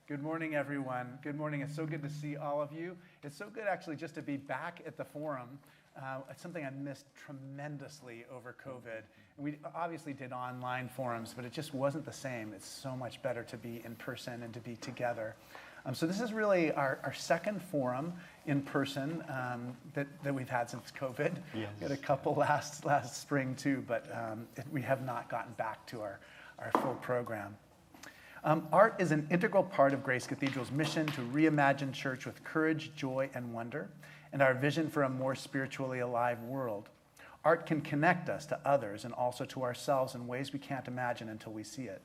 Good morning, everyone. Good morning. It's so good to see all of you. It's so good, actually, just to be back at the forum. It's something I missed tremendously over COVID. And we obviously did online forums, but it just wasn't the same. It's so much better to be in person and to be together. So this is really our second forum in person that we've had since COVID. Yes. We had a couple last spring too, but we have not gotten back to our full program. Art is an integral part of Grace Cathedral's mission to reimagine church with courage, joy, and wonder, and our vision for a more spiritually alive world. Art can connect us to others and also to ourselves in ways we can't imagine until we see it.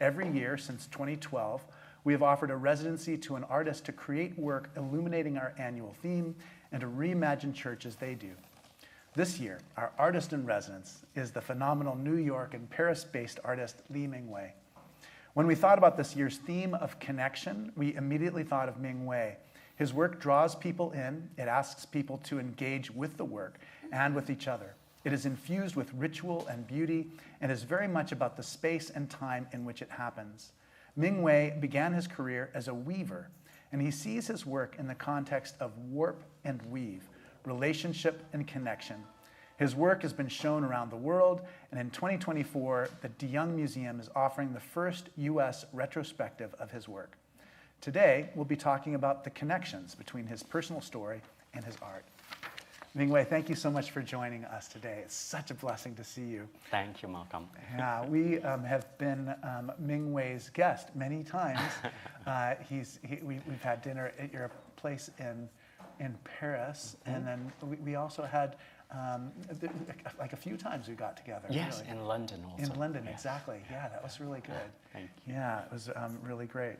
Every year since 2012, we have offered a residency to an artist to create work illuminating our annual theme and to reimagine church as they do. This year, our artist in residence is the phenomenal New York and Paris-based artist Li Mingwei. When we thought about this year's theme of connection, we immediately thought of Mingwei. His work draws people in, it asks people to engage with the work and with each other. It is infused with ritual and beauty and is very much about the space and time in which it happens. Mingwei began his career as a weaver, and he sees his work in the context of warp and weave, relationship and connection. His work has been shown around the world, and in 2024, the De Young Museum is offering the first U.S. retrospective of his work. Today, we'll be talking about the connections between his personal story and his art. Mingwei, thank you so much for joining us today. It's such a blessing to see you. Thank you, Malcolm. Yeah, we have been Mingwei's guest many times. We've had dinner at your place in Paris, and then we also had like a few times we got together. Yes, really. in London also. In London, yes. Exactly. Yeah, that was really good. Thank you. Yeah, it was really great.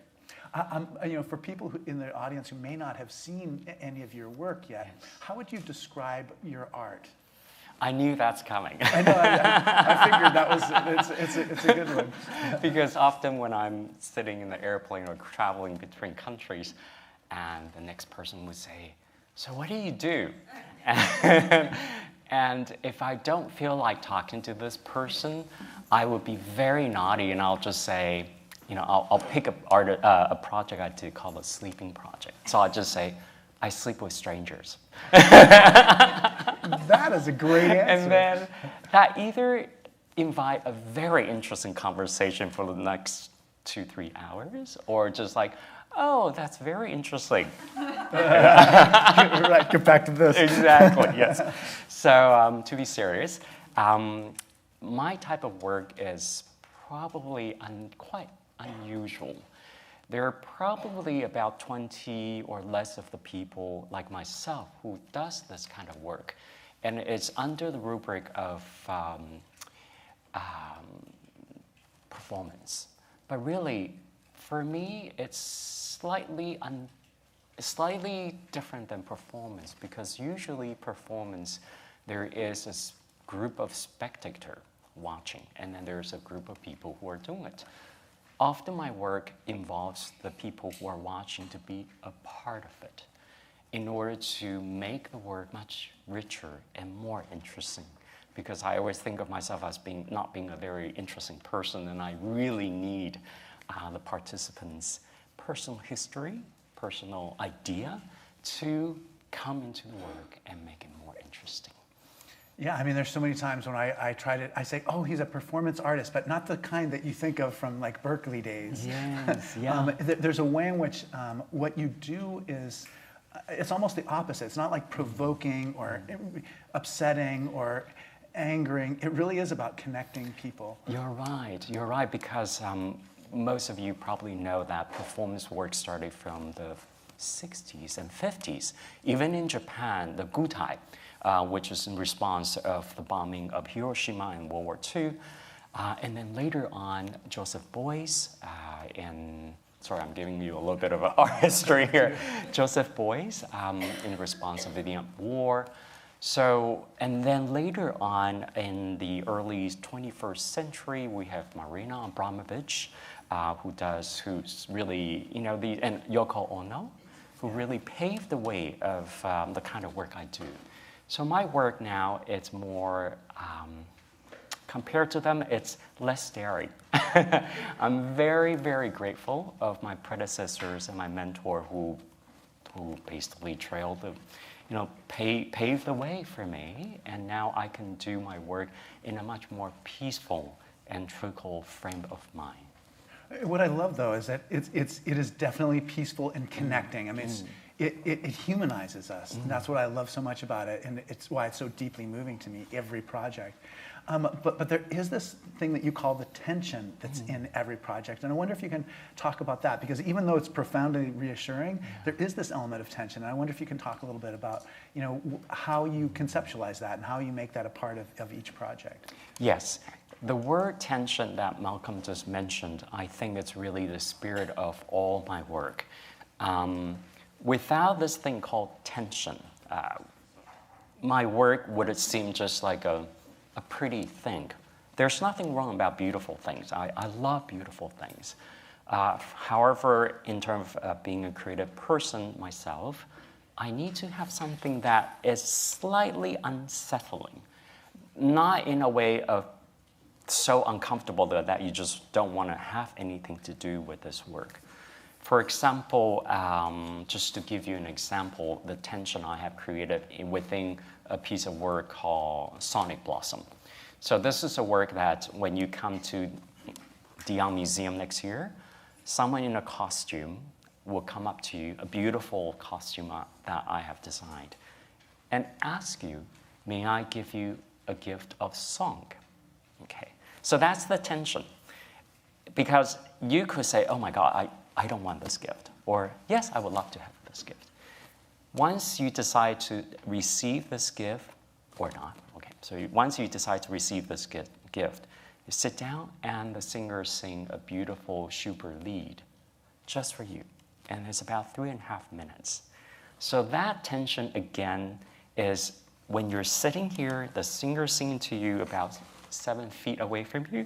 For people in the audience who may not have seen any of your work yet, yes. How would you describe your art? I knew that's coming. I know. I figured that was. It's a good one. Because often when I'm sitting in the airplane or traveling between countries, and the next person would say, "So what do you do?" And if I don't feel like talking to this person, I would be very naughty, and I'll just say, I'll pick a project I did called a sleeping project. So I'll just say, I sleep with strangers. That is a great answer. And then that either invite a very interesting conversation for the next 2-3 hours, or just like, oh, that's very interesting. Right, get back to this. Exactly, yes. So to be serious, my type of work is probably quite unusual. There are probably about 20 or less of the people like myself who does this kind of work. And it's under the rubric of performance. But really, for me, it's slightly different than performance, because usually performance, there is a group of spectators watching, and then there's a group of people who are doing it. Often my work involves the people who are watching to be a part of it in order to make the work much richer and more interesting. Because I always think of myself as not being a very interesting person, and I really need the participants' personal history, personal idea to come into the work and make it more interesting. Yeah, I mean, there's so many times when I try to, I say, oh, he's a performance artist, but not the kind that you think of from like Berkeley days. Yes, yeah. There's a way in which what you do is, it's almost the opposite. It's not like provoking or upsetting or angering. It really is about connecting people. You're right, because most of you probably know that performance work started from the 60s and 50s. Even in Japan, the Gutai, which is in response of the bombing of Hiroshima in World War II. And then later on, Joseph Beuys, sorry, I'm giving you a little bit of an art history here. Joseph Beuys, in response of the Vietnam War. So, and then later on, in the early 21st century, we have Marina Abramovich, who's really, and Yoko Ono, who really paved the way of the kind of work I do. So my work now, it's more compared to them, it's less scary. I'm very, very grateful of my predecessors and my mentor who basically trailed the, paved the way for me, and now I can do my work in a much more peaceful and tranquil frame of mind. What I love, though, is that it is definitely peaceful and connecting. I mean, it humanizes us. And that's what I love so much about it, and it's why it's so deeply moving to me, every project. But there is this thing that you call the tension that's in every project, and I wonder if you can talk about that, because even though it's profoundly reassuring, there is this element of tension, and I wonder if you can talk a little bit about, how you conceptualize that and how you make that a part of each project. Yes. The word tension that Malcolm just mentioned, I think it's really the spirit of all my work. Without this thing called tension, my work would seem just like a pretty thing. There's nothing wrong about beautiful things. I love beautiful things. However, in terms of being a creative person myself, I need to have something that is slightly unsettling. Not in a way of so uncomfortable that you just don't want to have anything to do with this work. For example, just to give you an example, the tension I have created within a piece of work called Sonic Blossom. So this is a work that when you come to the Young Museum next year, someone in a costume will come up to you, a beautiful costume that I have designed, and ask you, may I give you a gift of song? Okay, so that's the tension. Because you could say, oh my God, I don't want this gift. Or, yes, I would love to have this gift. Once you decide to receive this gift, or not, okay, so once you decide to receive this gift, you sit down and the singers sing a beautiful Schubert lead just for you. And it's about 3.5 minutes. So that tension, again, is when you're sitting here, the singer's singing to you about 7 feet away from you,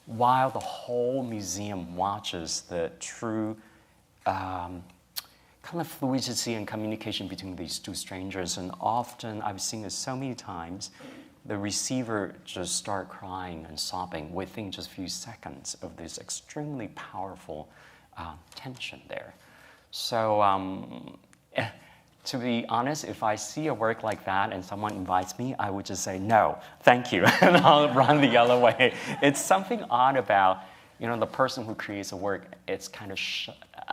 while the whole museum watches the true kind of fluidity and communication between these two strangers. And often, I've seen it so many times, the receiver just start crying and sobbing within just a few seconds of this extremely powerful tension there. So to be honest, if I see a work like that and someone invites me, I would just say, no, thank you, and I'll run the other way. It's something odd about, the person who creates a work, it's kind of,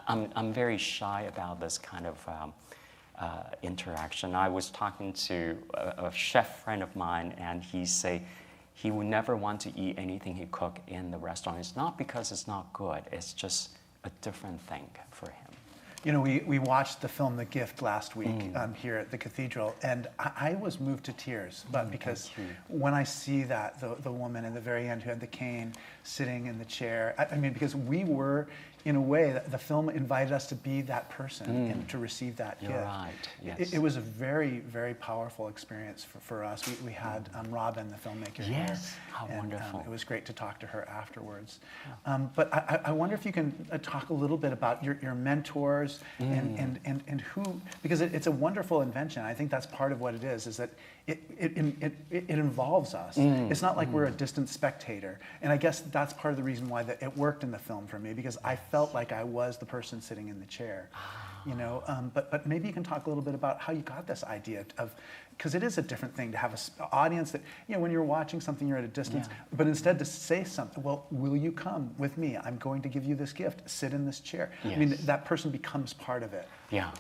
I'm very shy about this kind of interaction. I was talking to a chef friend of mine, and he say he would never want to eat anything he cooked in the restaurant. It's not because it's not good, it's just a different thing for him. We watched the film The Gift last week here at the cathedral, and I was moved to tears. But because when I see that, the woman in the very end who had the cane sitting in the chair, I mean, because we were, in a way, the film invited us to be that person and to receive that gift. Right. Yes. It was a very, very powerful experience for us. We had Robin, the filmmaker, here. Yes, how wonderful. It was great to talk to her afterwards. But I wonder if you can talk a little bit about your mentors and who, because it's a wonderful invention. I think that's part of what it is that it involves us. It's not like we're a distant spectator. And I guess that's part of the reason why it worked in the film for me, because I felt like I was the person sitting in the chair. But maybe you can talk a little bit about how you got this idea of, because it is a different thing to have an audience that, when you're watching something, you're at a distance, but instead to say something, well, will you come with me? I'm going to give you this gift. Sit in this chair. Yes. I mean, that person becomes part of it. Yeah.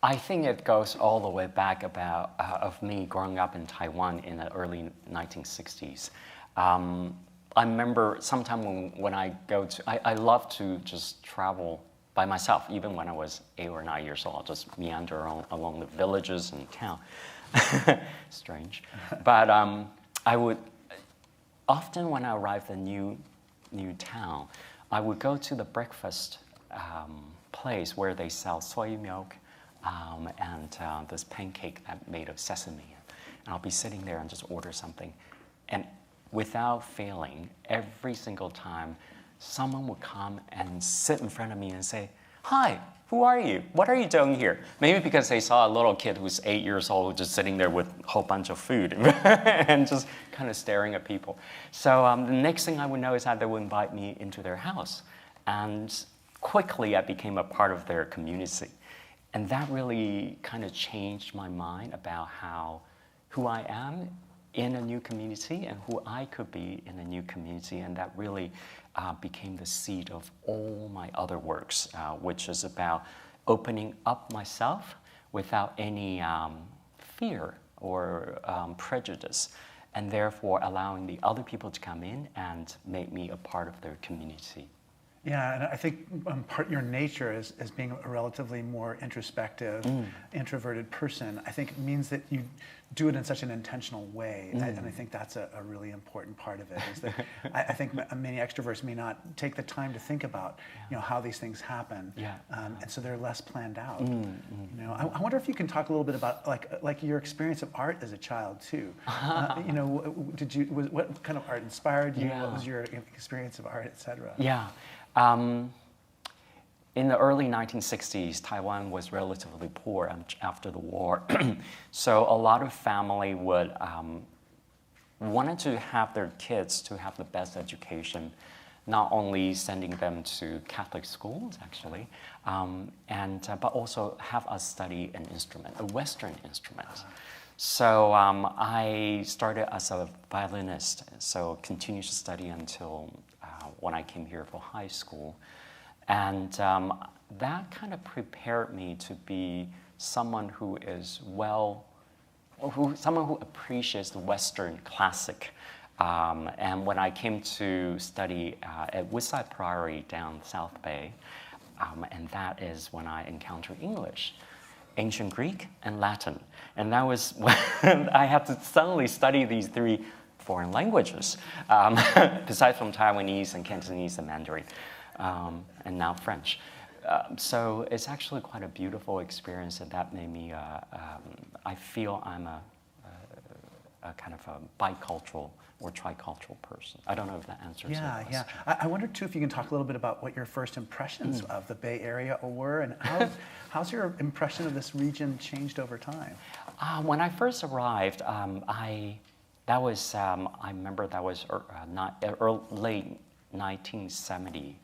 I think it goes all the way back about of me growing up in Taiwan in the early 1960s. I remember sometime when I go to, I love to just travel by myself, even when I was 8 or 9 years old. I'll just meander along the villages and town. Strange. But I would, often when I arrived in a new town, I would go to the breakfast place where they sell soy milk and this pancake that made of sesame. And I'll be sitting there and just order something. And without failing, every single time, someone would come and sit in front of me and say, hi, who are you? What are you doing here? Maybe because they saw a little kid who's 8 years old just sitting there with a whole bunch of food and just kind of staring at people. So the next thing I would know is that they would invite me into their house. And quickly I became a part of their community. And that really kind of changed my mind about who I am in a new community and who I could be in a new community. And that really became the seed of all my other works, which is about opening up myself without any fear or prejudice, and therefore allowing the other people to come in and make me a part of their community. Yeah, and I think part your nature as being a relatively more introspective, introverted person, I think means that you do it in such an intentional way. And I think that's a really important part of it. Is that I think many extroverts may not take the time to think about how these things happen. And so they're less planned out. I wonder if you can talk a little bit about like your experience of art as a child too. What kind of art inspired you? What was your experience of art, etc.? Yeah. In the early 1960s, Taiwan was relatively poor after the war. So a lot of family would wanted to have their kids to have the best education, not only sending them to Catholic schools, actually, but also have us study an instrument, a Western instrument. So I started as a violinist, so continued to study until when I came here for high school. And that kind of prepared me to be someone who is someone who appreciates the Western classic. And when I came to study at Woodside Priory down South Bay, and that is when I encountered English, Ancient Greek, and Latin. And that was when I had to suddenly study these three foreign languages, besides from Taiwanese and Cantonese and Mandarin, and now French. So it's actually quite a beautiful experience, and that made me, I feel I'm a kind of a bicultural or tricultural person. I don't know if that answers your question. Yeah. I wonder too if you can talk a little bit about what your first impressions of the Bay Area were, and how's your impression of this region changed over time? When I first arrived, I remember that was late 1970.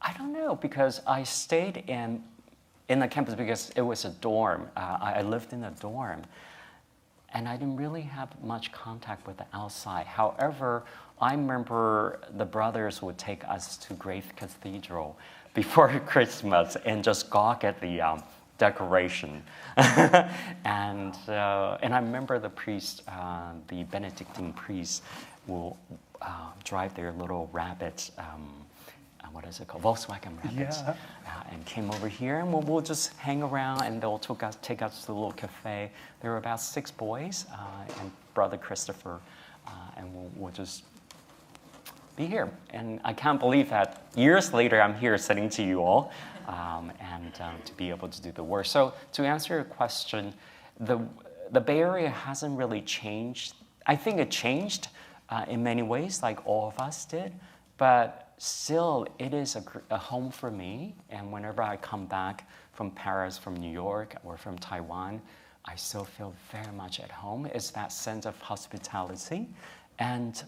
I don't know, because I stayed in the campus because it was a dorm. I lived in a dorm, and I didn't really have much contact with the outside. However, I remember the brothers would take us to Grace Cathedral before Christmas and just gawk at the decoration. and I remember the priest, the Benedictine priest, will drive their little rabbits, what is it called, Volkswagen rabbits, and came over here, and we'll just hang around, and they'll take us to the little cafe. There were about 6 boys and Brother Christopher, and we'll just be here. And I can't believe that years later I'm here sitting to you all, and to be able to do the work. So to answer your question, the Bay Area hasn't really changed. I think it changed in many ways, like all of us did, but still it is a home for me. And whenever I come back from Paris, from New York, or from Taiwan, I still feel very much at home. It's that sense of hospitality and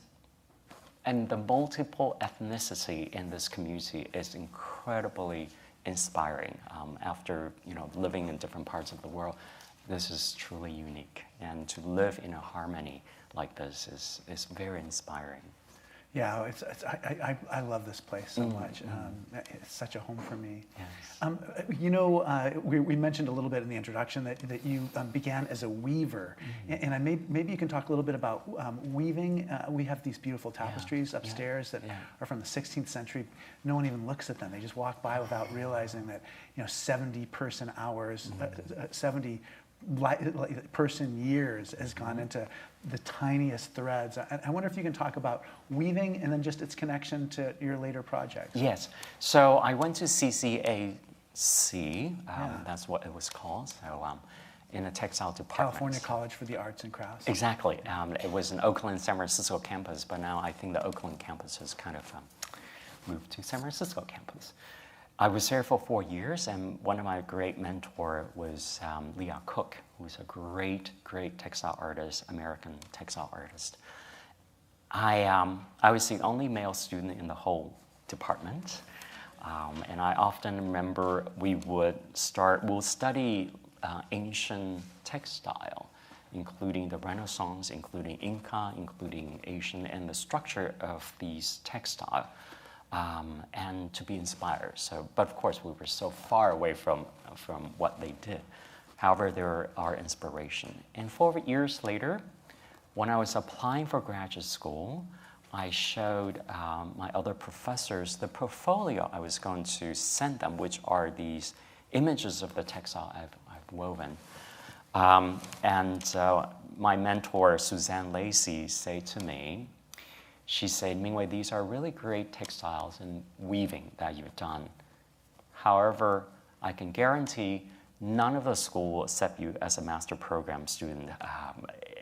the multiple ethnicity in this community is incredibly inspiring. After living in different parts of the world, this is truly unique. And to live in a harmony like this is very inspiring. Yeah, I love this place so much. It's such a home for me. Yes. We mentioned a little bit in the introduction that you began as a weaver, and maybe you can talk a little bit about weaving. We have these beautiful tapestries upstairs that are from the 16th century. No one even looks at them; they just walk by without realizing that 70 person hours, 70 person years has gone into the tiniest threads. I wonder if you can talk about weaving and then just its connection to your later projects. Yes. So I went to CCAC, that's what it was called, so in the textile department. California College for the Arts and Crafts. Exactly. It was an Oakland, San Francisco campus, but now I think the Oakland campus has kind of moved to San Francisco campus. I was there for 4 years, and one of my great mentors was Leah Cook, who's a great, great textile artist, American textile artist. I was the only male student in the whole department, and I often remember we'll study ancient textile, including the Renaissance, including Inca, including Asian, and the structure of these textiles. And to be inspired. But of course, we were so far away from what they did. However, there are inspiration. And 4 years later, when I was applying for graduate school, I showed my other professors the portfolio I was going to send them, which are these images of the textile I've woven. My mentor, Suzanne Lacey, said to me, she said, Mingwei, these are really great textiles and weaving that you've done. However, I can guarantee none of the school will accept you as a master program student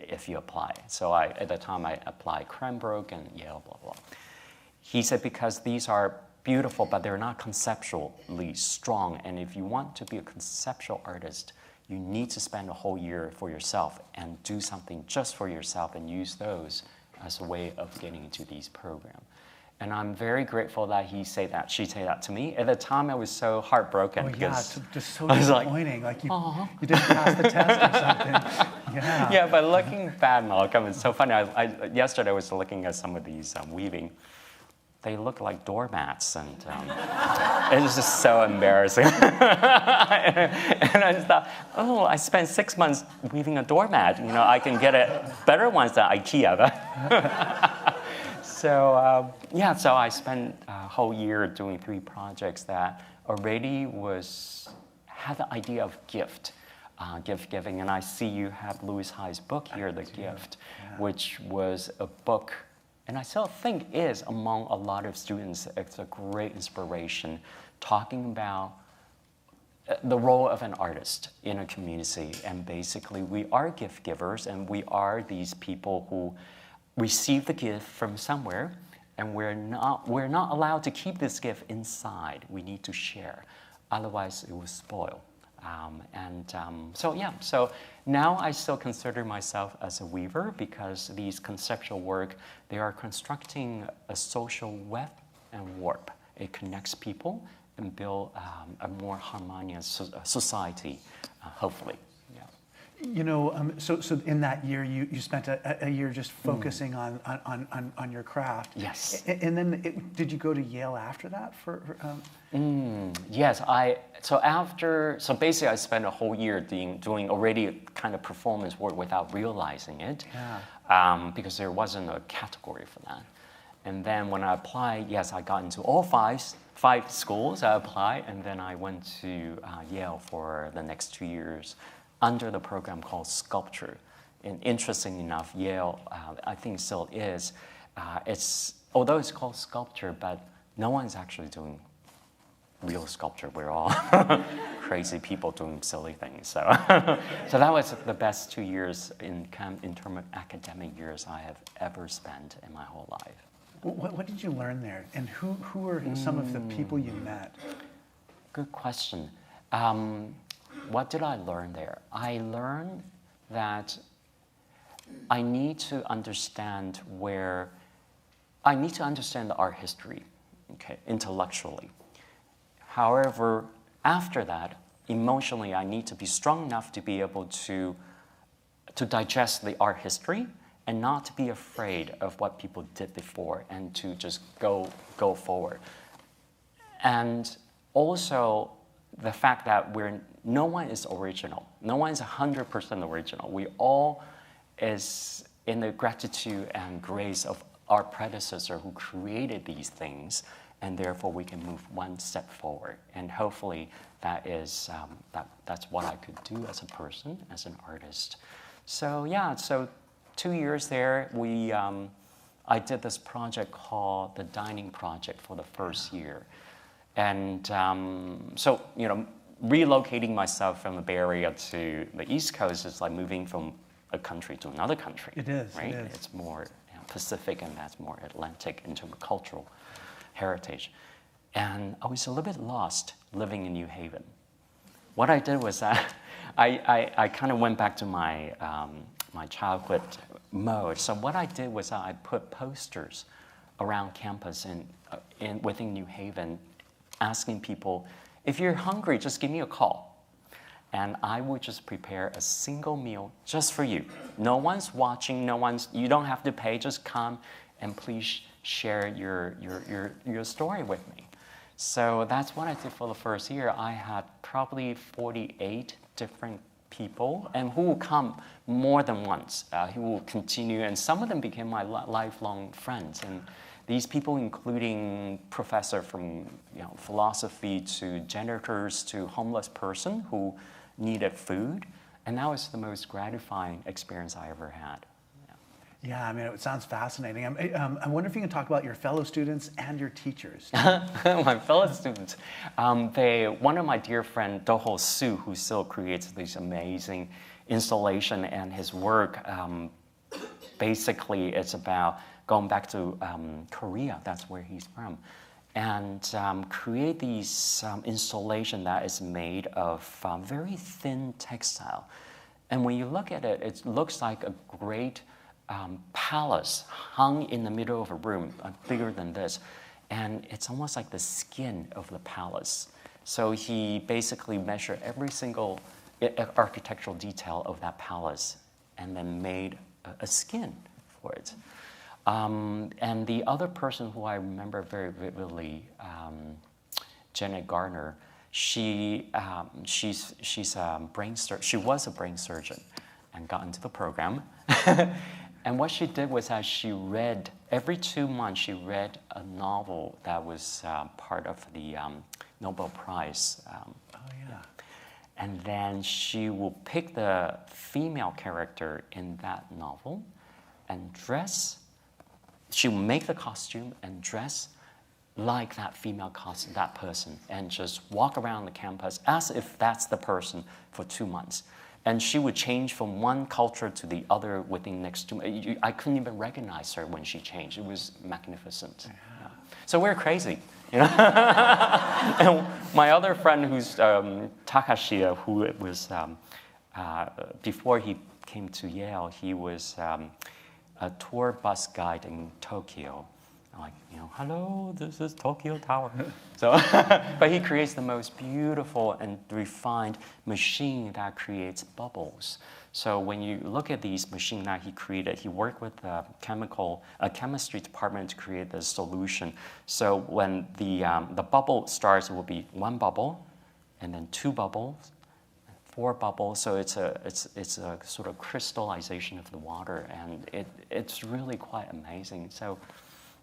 if you apply. So at the time, I applied Cranbrook and Yale, blah, blah. He said, because these are beautiful, but they're not conceptually strong. And if you want to be a conceptual artist, you need to spend a whole year for yourself and do something just for yourself and use those as a way of getting into these programs. And I'm very grateful that she said that to me. At the time, I was so heartbroken. Because just so disappointing. Like you didn't pass the test or something. Yeah. Yeah, but looking back, Malcolm, it's so funny. Yesterday I was looking at some of these weaving. They look like doormats, and it was just so embarrassing. And I just thought, I spent 6 months weaving a doormat. I can get better ones than IKEA. So I spent a whole year doing 3 projects that already had the idea of gift giving. And I see you have Louis Hy's book here, The Gift, which was a book. And I still think is, among a lot of students, it's a great inspiration, talking about the role of an artist in a community. And basically, we are gift givers, and we are these people who receive the gift from somewhere, and we're not allowed to keep this gift inside. We need to share, otherwise it will spoil. So now I still consider myself as a weaver, because these conceptual work, they are constructing a social web and warp. It connects people and build a more harmonious society, hopefully. So in that year, you spent a year just focusing on your craft. Yes. And then did you go to Yale after that? Yes. So basically, I spent a whole year doing already kind of performance work without realizing it. Yeah. Because there wasn't a category for that. And then when I applied, yes, I got into all five schools. I applied, and then I went to Yale for the next 2 years, under the program called Sculpture. And interesting enough, Yale, I think still is, although it's called Sculpture, but no one's actually doing real sculpture. We're all crazy people doing silly things. So that was the best 2 years in terms of academic years I have ever spent in my whole life. What did you learn there? And who were some of the people you met? Good question. What did I learn there? I learned that I need to understand the art history, intellectually. However, after that, emotionally, I need to be strong enough to be able to digest the art history and not to be afraid of what people did before, and to just go forward. And also, the fact that no one is original. No one is 100% original. We all is in the gratitude and grace of our predecessor who created these things, and therefore we can move one step forward. And hopefully that's what I could do as a person, as an artist. So 2 years there, I did this project called the Dining Project for the first year. And relocating myself from the Bay Area to the East Coast is like moving from a country to another country. It is, right? it is. It's more Pacific, and that's more Atlantic in terms of cultural. heritage. And I was a little bit lost living in New Haven. What I did was I kind of went back to my, my childhood mode. So what I did was I put posters around campus within New Haven, asking people, if you're hungry, just give me a call. And I would just prepare a single meal just for you. No one's watching, you don't have to pay, just come and please share your story with me. So that's what I did for the first year. I had probably 48 different people, and who will come more than once, who will continue, and some of them became my lifelong friends. And these people, including professor from philosophy to janitors to homeless person who needed food, and that was the most gratifying experience I ever had. Yeah, I mean, it sounds fascinating. I wonder if you can talk about your fellow students and your teachers. My fellow students, one of my dear friend, Doho Su, who still creates these amazing installation, and his work, basically it's about going back to Korea, that's where he's from, and create these installation that is made of very thin textile. And when you look at it, it looks like a great palace hung in the middle of a room, bigger than this. And it's almost like the skin of the palace. So he basically measured every single architectural detail of that palace and then made a skin for it. And the other person who I remember very vividly, Janet Gardner, she's a brain surgeon. She was a brain surgeon and got into the program. And what she did was that she read, every 2 months, she read a novel that was part of the Nobel Prize. Oh, yeah. And then she will pick the female character in that novel and dress. She will make the costume and dress like that female costume, that person, and just walk around the campus as if that's the person for 2 months. And she would change from one culture to the other within next 2 months. I couldn't even recognize her when she changed. It was magnificent. Yeah. So we're crazy, you know. And my other friend, who's Takashi, who was before he came to Yale, he was a tour bus guide in Tokyo. Like, hello, this is Tokyo Tower. So, but he creates the most beautiful and refined machine that creates bubbles. So when you look at these machines that he created, he worked with a chemistry department to create the solution. So when the bubble starts, it will be 1 bubble, and then 2 bubbles, 4 bubbles. So it's a sort of crystallization of the water, and it's really quite amazing. So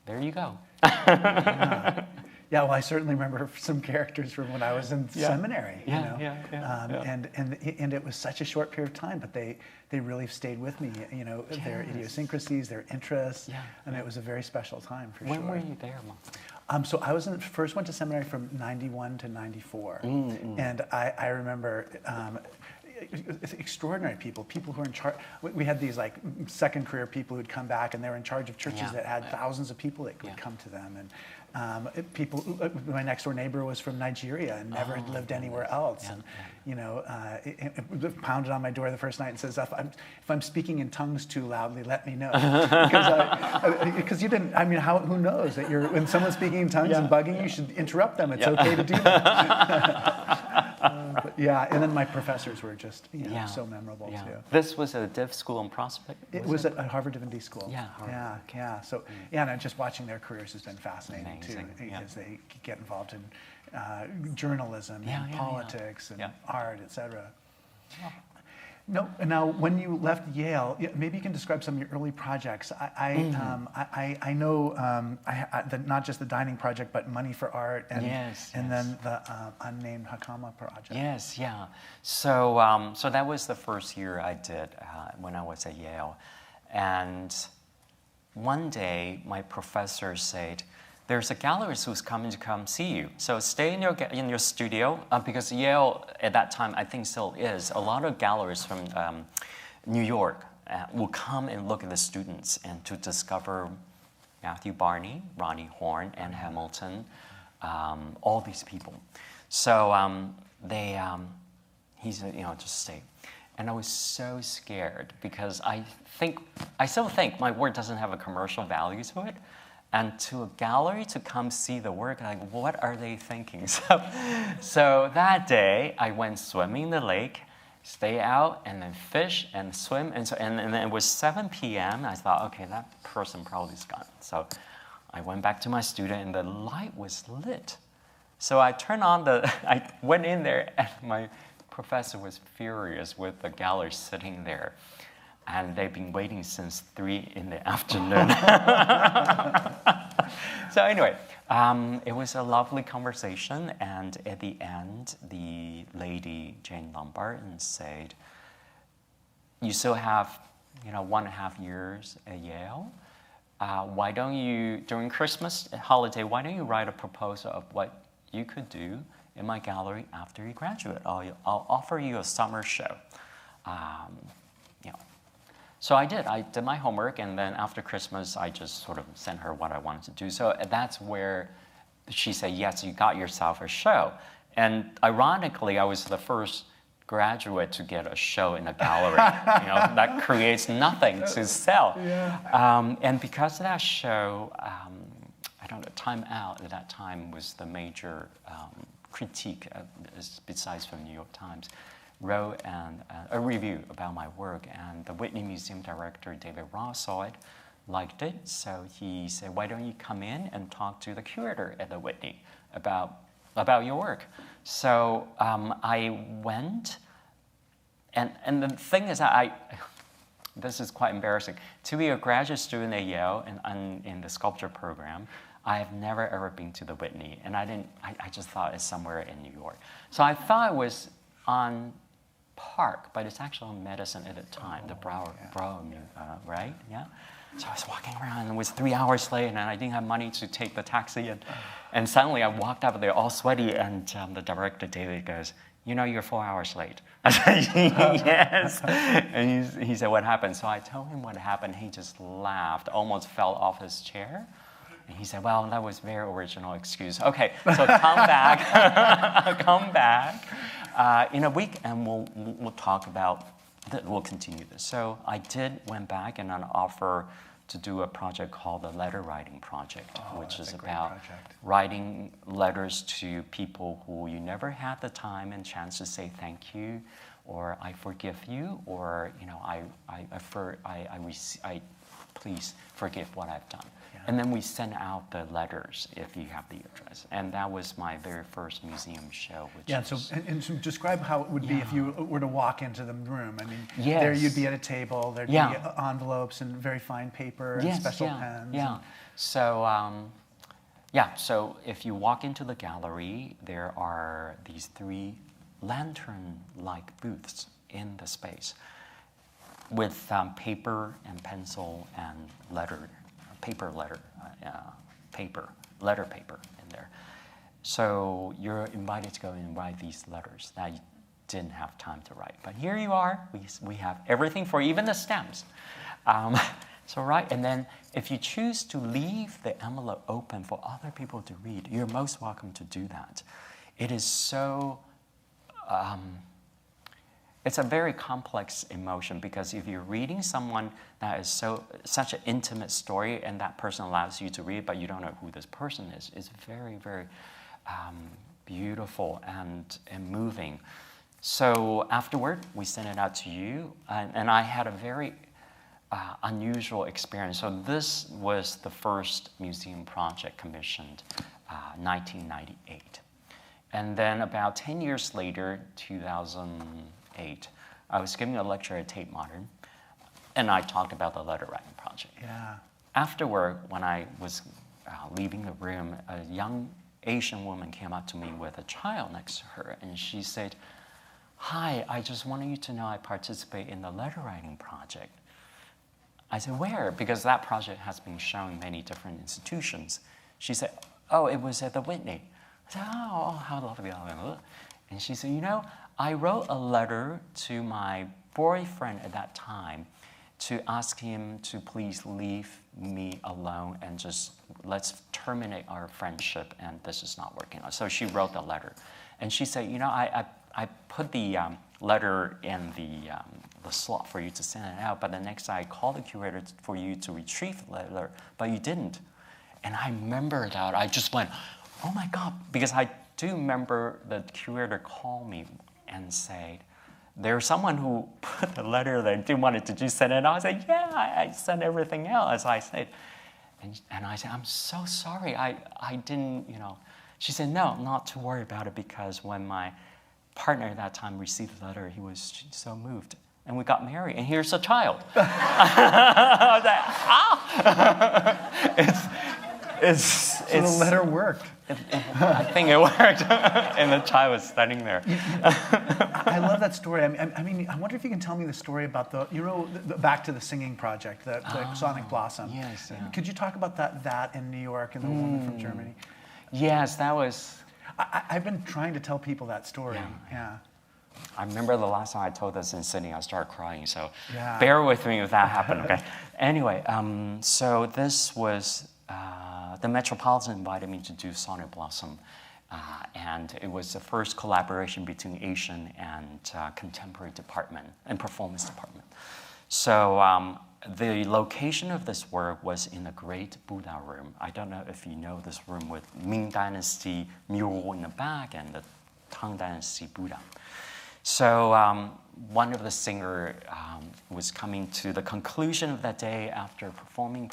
there you go. Yeah, well, I certainly remember some characters from when I was in seminary. Yeah. And it was such a short period of time, but they really stayed with me. Their idiosyncrasies, their interests, and it was a very special time for sure. When were you there, Mark? So I first went to seminary from 91 to 94, and I remember. Extraordinary people who are in charge. We had these like second career people who'd come back, and they were in charge of churches that had thousands of people that would come to them. And people, my next door neighbor was from Nigeria and never had lived anywhere else. And it pounded on my door the first night and says, if I'm speaking in tongues too loudly, let me know. Because you didn't, who knows that when someone's speaking in tongues and bugging you, you should interrupt them. It's okay to do that. And then my professors were just so memorable too. This was a div school in Prospect? It was at Harvard Divinity School. Yeah, Harvard. Yeah. So and just watching their careers has been fascinating too, because they get involved in journalism and politics and art, etc. No. Now, when you left Yale, maybe you can describe some of your early projects. I know not just the dining project, but Money for Art, and then the unnamed Hakama project. Yes, yeah. So that was the first year I did when I was at Yale, and one day my professor said, "There's a gallerist who's coming to come see you. So stay in your studio," because Yale at that time, I think still is, a lot of gallerists from New York will come and look at the students and to discover Matthew Barney, Ronnie Horn, and Hamilton, all these people. So he said, just stay. And I was so scared because I still think my work doesn't have a commercial value to it. And to a gallery to come see the work, like, what are they thinking? So that day, I went swimming in the lake, stay out, and then fish and swim. And then it was 7 p.m. I thought, okay, that person probably is gone. So I went back to my studio, and the light was lit. So I I went in there, and my professor was furious with the gallery sitting there. And they've been waiting since 3 in the afternoon. So anyway, it was a lovely conversation. And at the end, the lady, Jane Lombard, said, you still have 1.5 years at Yale. Why don't you, during Christmas holiday, why don't you write a proposal of what you could do in my gallery after you graduate? I'll offer you a summer show. So I did my homework, and then after Christmas, I just sort of sent her what I wanted to do. So that's where she said, yes, you got yourself a show. And ironically, I was the first graduate to get a show in a gallery. That creates nothing to sell. Yeah. And because of that show, I don't know, Time Out at that time was the major critique, besides from New York Times. Wrote a review about my work, and the Whitney Museum director, David Ross, saw it, liked it, so he said, why don't you come in and talk to the curator at the Whitney about your work? So I went, and the thing is, this is quite embarrassing. To be a graduate student at Yale and in the sculpture program, I have never ever been to the Whitney, and I just thought it's somewhere in New York. So I thought it was on Park, but it's actually on Medicine at the time, the Brower, right? Yeah. So I was walking around, and it was 3 hours late, and I didn't have money to take the taxi, and suddenly I walked up there all sweaty, and the director, David, goes, you're 4 hours late. I said, yes. And he said, what happened? So I told him what happened. He just laughed, almost fell off his chair. And he said, well, that was a very original excuse. Okay, so come back, in a week, and we'll talk about that. We'll continue this. So I went back and an offer to do a project called the Letter Writing Project, which is about writing letters to people who you never had the time and chance to say thank you, or I forgive you, or please forgive what I've done. And then we send out the letters if you have the address. And that was my very first museum show. So describe how it would be if you were to walk into the room. I mean, yes. There you'd be at a table, there'd be envelopes and very fine paper and special pens. Yeah. So, so if you walk into the gallery, there are these 3 lantern-like booths in the space with paper and pencil and letter paper in there. So you're invited to go and write these letters that you didn't have time to write. But here you are. We have everything for you, even the stamps. So write, and then if you choose to leave the envelope open for other people to read, you're most welcome to do that. It is so... it's a very complex emotion, because if you're reading someone that is such an intimate story and that person allows you to read, but you don't know who this person is, it's very, very beautiful and moving. So afterward, we sent it out to you, and I had a very unusual experience. So this was the first museum project commissioned, 1998. And then about 10 years later, 2008, I was giving a lecture at Tate Modern, and I talked about the letter writing project. Yeah. Afterward, when I was leaving the room, a young Asian woman came up to me with a child next to her, and she said, "Hi, I just wanted you to know I participate in the letter writing project." I said, "Where?" Because that project has been shown in many different institutions. She said, "Oh, it was at the Whitney." I said, "Oh, how lovely." And she said, "You know, I wrote a letter to my boyfriend at that time to ask him to please leave me alone and just let's terminate our friendship, and this is not working out. So she wrote the letter. And she said, I put the letter in the slot for you to send it out, but the next day I called the curator for you to retrieve the letter, but you didn't. And I remember that. I just went, oh my God, because I do remember the curator called me and said, there's someone who put the letter that didn't want it to just send it out. I said, yeah, I sent everything out, as I said. And I said, I'm so sorry, I didn't, She said, no, not to worry about it, because when my partner at that time received the letter, he was so moved. And we got married, and here's a child. I was like, So the letter worked. I think it worked, and the child was standing there. I love that story. I mean, I wonder if you can tell me the story about the back to the singing project, the Sonic Blossom. Yes, yeah. Could you talk about that in New York and the woman from Germany? Yes, that was... I've been trying to tell people that story. Yeah. I remember the last time I told this in Sydney, I started crying, so yeah. Bear with me if that happened, okay? Anyway, so this was... the Metropolitan invited me to do Sonic Blossom, and it was the first collaboration between Asian and contemporary department and performance department. So the location of this work was in the Great Buddha Room. I don't know if you know this room with Ming Dynasty mural in the back and the Tang Dynasty Buddha. So one of the singers was coming to the conclusion of that day after performing,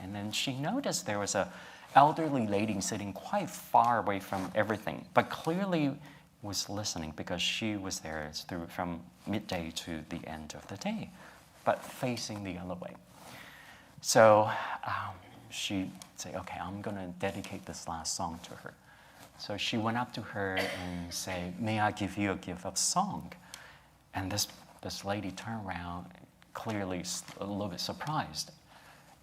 and then she noticed there was an elderly lady sitting quite far away from everything, but clearly was listening because she was there from midday to the end of the day, but facing the other way. So she said, okay, I'm going to dedicate this last song to her. So she went up to her and said, may I give you a gift of song? And this lady turned around, clearly a little bit surprised.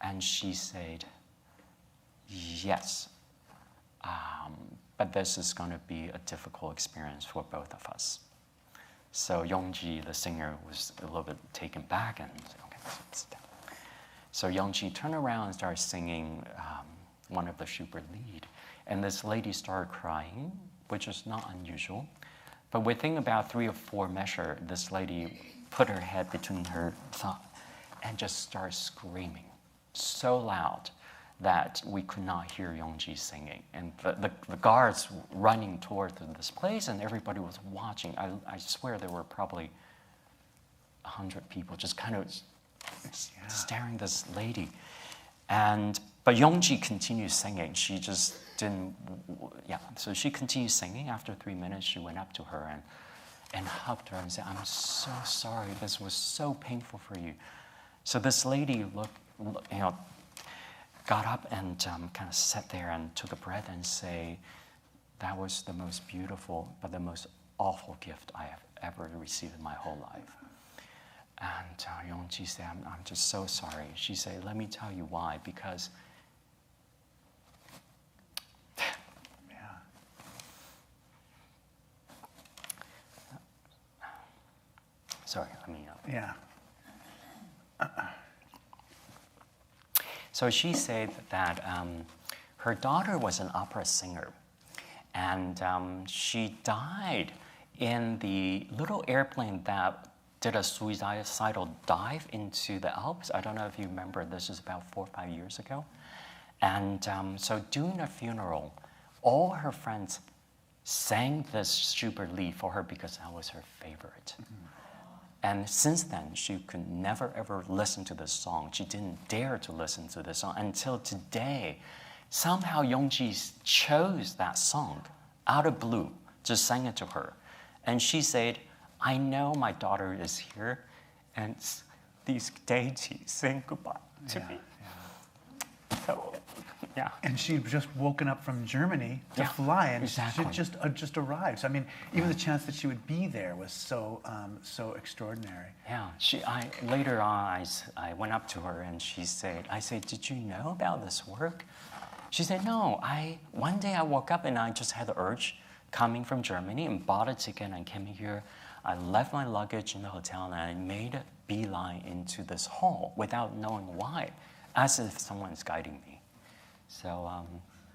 And she said, yes, but this is going to be a difficult experience for both of us. So Yongji, the singer, was a little bit taken back and said, okay, sit down. So Yongji turned around and started singing one of the Schubert lead. And this lady started crying, which is not unusual. But within about 3 or 4 measures, this lady put her head between her thigh and just started screaming so loud that we could not hear Yongji singing. And the guards running toward this place, and everybody was watching. I swear there were probably 100 people just kind of staring at this lady. But Yongji continued singing. She just didn't, So she continued singing. After 3 minutes, she went up to her and hugged her and said, I'm so sorry. This was so painful for you. So this lady got up and kind of sat there and took a breath and say, that was the most beautiful but the most awful gift I have ever received in my whole life. And Yongji said, I'm just so sorry. She said, let me tell you why, because sorry, let me So she said that her daughter was an opera singer, and she died in the little airplane that did a suicidal dive into the Alps. I don't know if you remember, this is about 4 or 5 years ago. And so during her funeral, all her friends sang this Schubert lied for her because that was her favorite. Mm-hmm. And since then, she could never, ever listen to this song. She didn't dare to listen to this song until today. Somehow Yongji chose that song out of blue, just sang it to her. And she said, I know my daughter is here, and these deities saying goodbye to me. Yeah. So, yeah. And she'd just woken up from Germany to fly, and exactly. she just arrived. So, I mean, even the chance that she would be there was so extraordinary. Yeah. Later on, I went up to her and she said, I said, did you know about this work? She said, no. One day I woke up and I just had the urge coming from Germany and bought a ticket and came here. I left my luggage in the hotel and I made a beeline into this hall without knowing why. as if someone's guiding me. So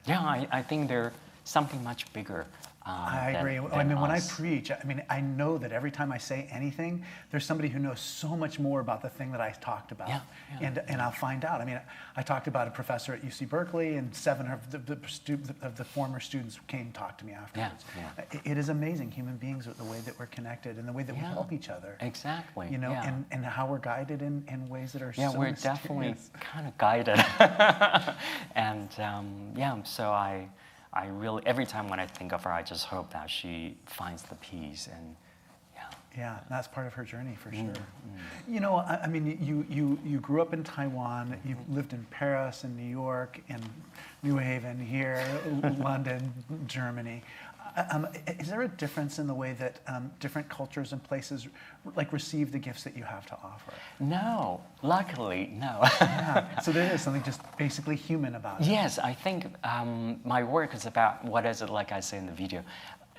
yeah, I think they're something much bigger. I agree. I mean, when I preach, I mean, I know that every time I say anything, there's somebody who knows so much more about the thing that I talked about. Yeah, yeah. And I'll find out. I mean, I talked about a professor at UC Berkeley, and 7 of the former students came and talked to me afterwards. Yeah. It is amazing, human beings, the way that we're connected and the way that we help each other. Exactly. You know, and how we're guided in ways that are so we're mysterious. definitely kind of guided. And so I really, every time when I think of her, I just hope that she finds the peace, and yeah, that's part of her journey for sure. You know, I mean, you grew up in Taiwan, you lived in Paris and New York and New Haven here, London, Germany. Is there a difference in the way that different cultures and places like receive the gifts that you have to offer? No, luckily, no. Yeah. So there is something just basically human about it. Yes, I think my work is about what is it, like I say in the video,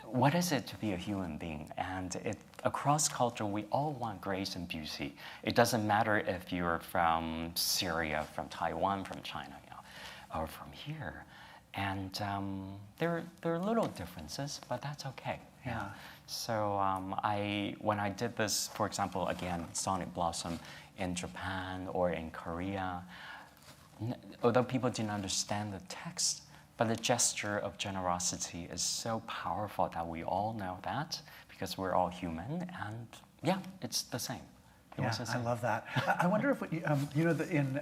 what is it to be a human being? And across culture, we all want grace and beauty. It doesn't matter if you're from Syria, from Taiwan, from China, or from here. And there are little differences, but that's okay. Yeah. So when I did this, for example, again, Sonic Blossom in Japan or in Korea, although people didn't understand the text, but the gesture of generosity is so powerful that we all know that because we're all human, and yeah, it's the same. Yeah, I love that. I wonder if, you know, in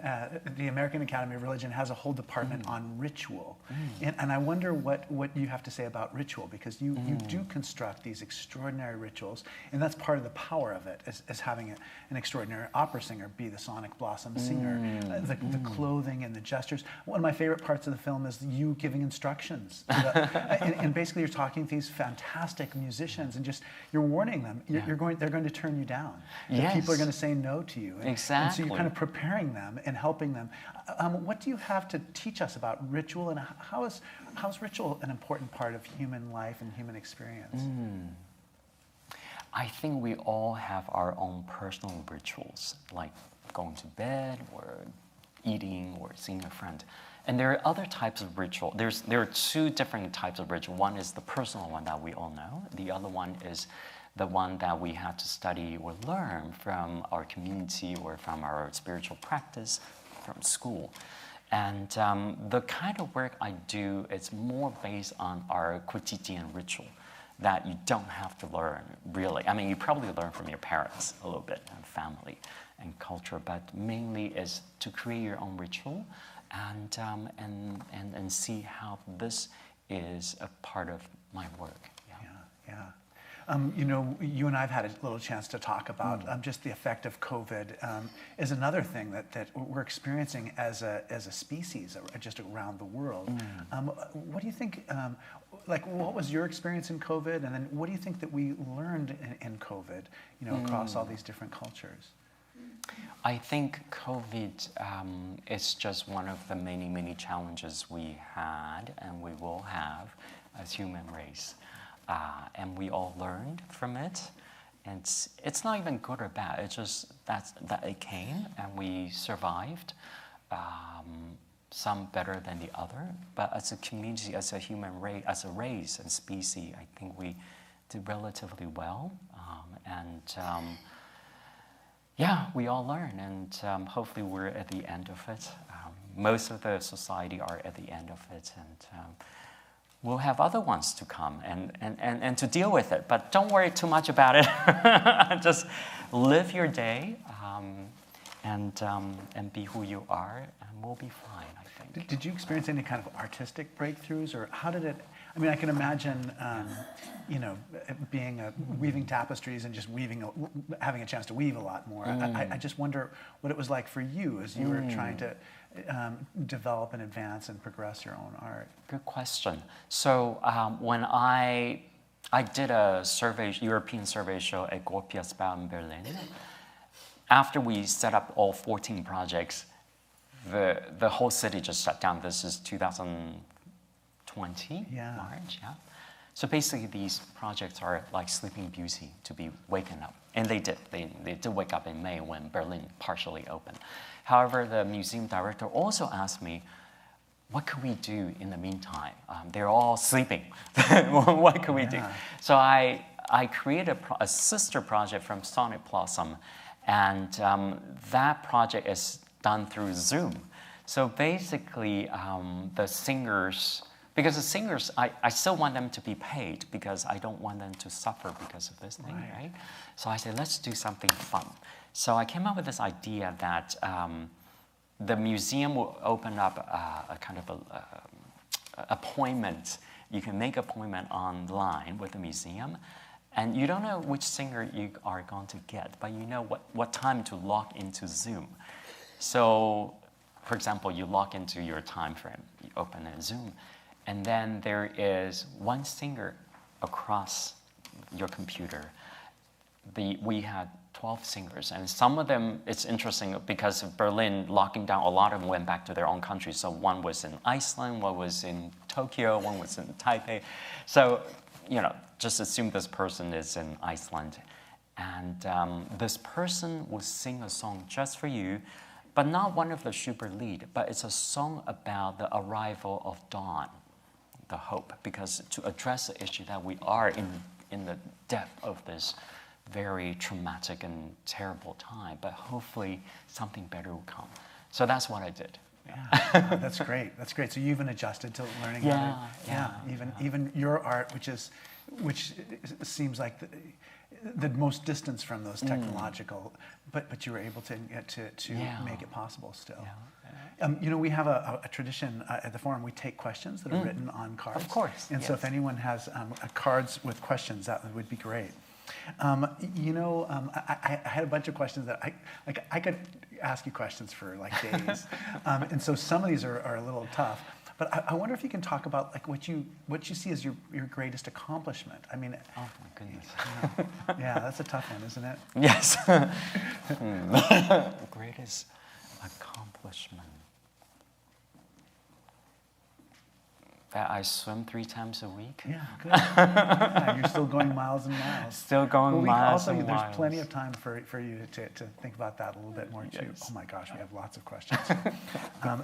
the American Academy of Religion has a whole department on ritual. And I wonder what you have to say about ritual, because you do construct these extraordinary rituals, and that's part of the power of it, is having an extraordinary opera singer be the Sonic Blossom singer, the clothing and the gestures. One of my favorite parts of the film is you giving instructions. And basically you're talking to these fantastic musicians and just, you're warning them, they're going to turn you down. Yes. People are going to say no to you. Exactly. And so you're kind of preparing them and helping them. What do you have to teach us about ritual, and how is ritual an important part of human life and human experience? I think we all have our own personal rituals, like going to bed or eating or seeing a friend. And there are other types of ritual. There are 2 different types of ritual. One is the personal one that we all know. The other one is the one that we have to study or learn from our community or from our spiritual practice, from school. And the kind of work I do is more based on our quotidian ritual that you don't have to learn, really. I mean, you probably learn from your parents a little bit, and family and culture, but mainly is to create your own ritual and see how this is a part of my work. Yeah. You know, you and I have had a little chance to talk about just the effect of COVID is another thing that we're experiencing as a species just around the world. What do you think, like, what was your experience in COVID, and then what do you think that we learned in COVID, you know, across all these different cultures? I think COVID is just one of the many, many challenges we had and we will have as human race. And we all learned from it. And it's not even good or bad. It's just that it came and we survived. Some better than the other. But as a community, as a human race, as a race and species, I think we did relatively well. Yeah, we all learn, and hopefully we're at the end of it. Most of the society are at the end of it, and we'll have other ones to come and to deal with it. But don't worry too much about it. Just live your day and be who you are, and we'll be fine, I think. Did you experience any kind of artistic breakthroughs, or how did it? I mean, I can imagine, you know, weaving tapestries and just having a chance to weave a lot more. I just wonder what it was like for you as you were trying to develop and advance and progress your own art. Good question. So when I did a European survey show at Gorpias in Berlin, after we set up all 14 projects, the whole city just shut down. This is 2020, March, yeah. So basically these projects are like Sleeping Beauty, to be waken up. And they did. They did wake up in May when Berlin partially opened. However, the museum director also asked me, what could we do in the meantime? They're all sleeping. What could we do? So I created a sister project from Sonic Blossom, and that project is done through Zoom. So basically, the singers, because the singers, I still want them to be paid because I don't want them to suffer because of this thing, right? So I said, let's do something fun. So I came up with this idea that the museum will open up a kind of appointment. You can make appointment online with the museum, and you don't know which singer you are going to get, but you know what time to log into Zoom. So, for example, you log into your time frame, you open a Zoom, and then there is one singer across your computer. We had 12 singers, and some of them, it's interesting because of Berlin locking down, a lot of them went back to their own country. So one was in Iceland, one was in Tokyo, one was in Taipei. So, just assume this person is in Iceland. And this person will sing a song just for you, but not one of the Schubert Lied, but it's a song about the arrival of dawn, the hope, because to address the issue that we are in the depth of this very traumatic and terrible time, but hopefully something better will come. So that's what I did. Yeah, that's great. That's great. So you even adjusted to learning. Even your art, which seems like the most distance from those technological, but you were able to make it possible still. We have a tradition at the forum. We take questions that are written on cards. Of course. And so if anyone has cards with questions, that would be great. I had a bunch of questions that I could ask you questions for like days, and so some of these are a little tough. But I wonder if you can talk about like what you see as your greatest accomplishment. I mean, oh my goodness, yeah, that's a tough one, isn't it? Yes. Greatest accomplishment. That I swim 3 times a week. Yeah, good. Yeah, you're still going miles and miles. Still going miles and miles. There's plenty of time for you to think about that a little bit more too. Yes. Oh my gosh, we have lots of questions.